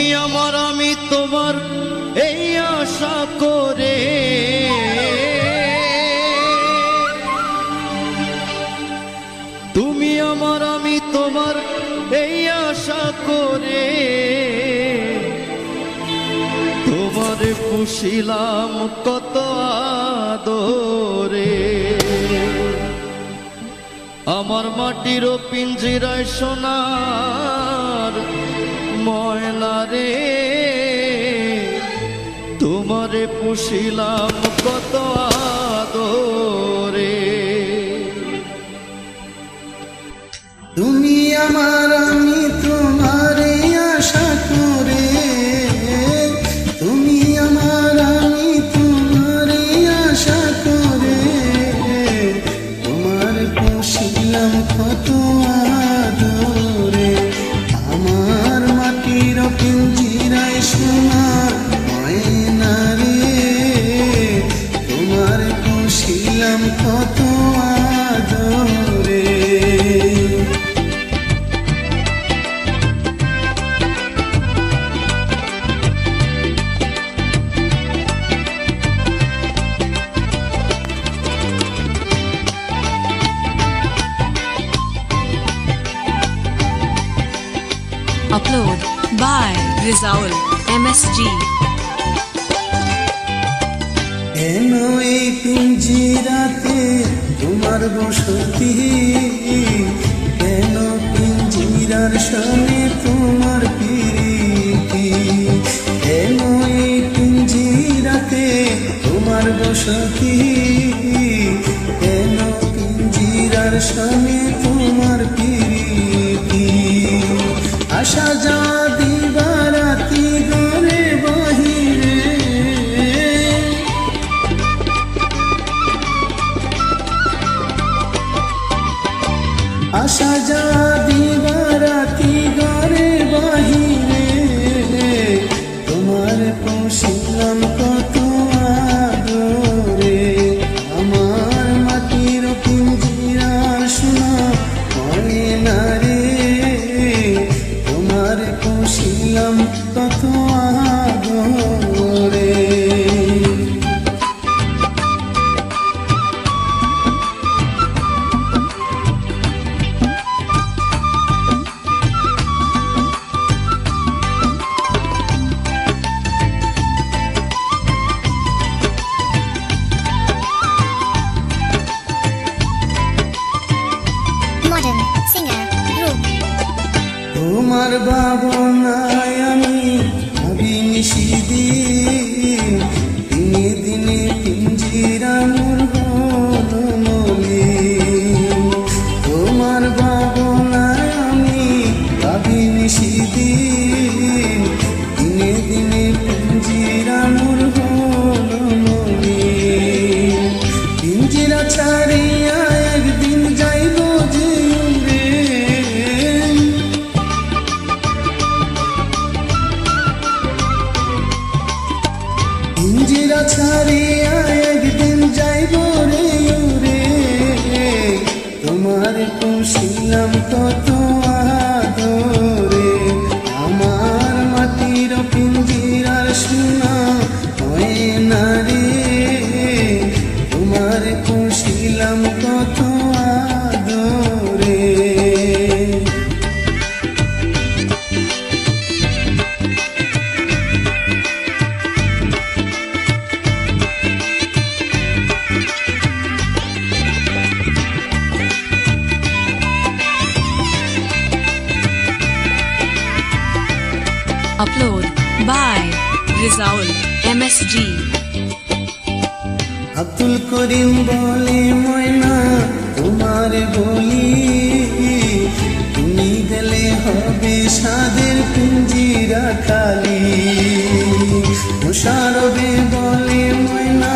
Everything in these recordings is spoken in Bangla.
তুমি আমার আমি তোমার এই আশা করে, তুমি আমার আমি তোমার এই আশা করে, তোমারে পুষিলাম কত আদরে। আমার মাটির পিঞ্জিরায় সোনার ময়না রে, তোমারে পুষিলাম কত আদরে। তুমি আমার আমি তোমারে আশা করে, তুমি আমার আমি তোমারে আশা করে, তোমার পুষিলাম কত আদরে। আমার মাটির পিঞ্জিরায় সোনার ময়না রে, তোমার পুষিলাম কত আদরে। Upload by Rizaul MSG. কেন এই পিঞ্জিরাতে তোমার বসতি, কেন পিঞ্জিরার সনে তোমার প্রীতি, কেন এই পিঞ্জিরাতে তোমার বসতি, কেন পিঞ্জিরার সনে তোমার প্রীতি। আশা যা দিবারাতি ঘরে বাহিরে, আশা যা দিবারাতি ঘরে বাহিরে, তোমার পুষিলাম কত আদরে। আমার মাটির পিঞ্জিরার সোনা ময়না রে, তোমার পুষিলাম কত আদরে। Modern singer group. তোমার ভাবনায় আমি ভাবি নিশিদিন, দিনে দিনে পিঞ্জিরা মোর মনে। তোমার ভাবনায় আমি ভাবি নিশিদিন, দিনে দিনে পিঞ্জিরা মোর মনে। পিঞ্জিরা ছাড়িয়া একদিন যাইব যে উড়ে, পিঞ্জিরা ছাড়িয়া একদিন যাইব রে উড়ে। তোমার পুষিলাম কত আদরে। আমার মাটির পিঞ্জিরার সোনা ময়না রে, তোমার পুষিলাম কত আদরে। Upload by Rizaul MSG. Abdul Karim বলে ময়না তোমার বলি, তুমি গেলে হবে সাদের পিঞ্জিরা খালি। মুশারফে বলে ময়না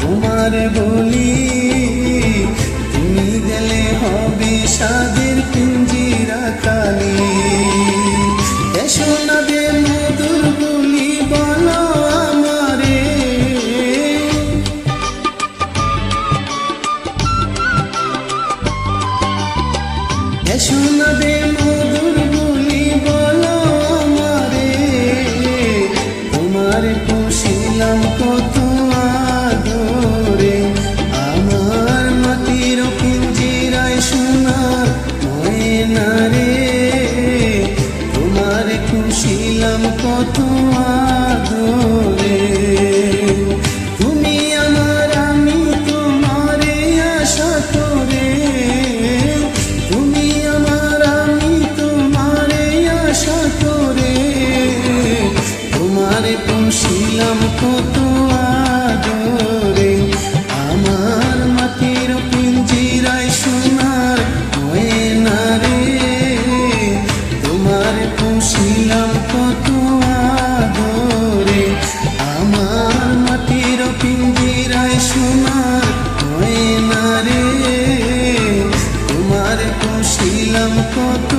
তোমার বলি, তুমি গেলে হবে সাদের পিঞ্জিরা খালি। এসো না বে মধুর বলি বলো আমারে, এসো না বে মধুর বলি বলো আমারে। ছিলাম কত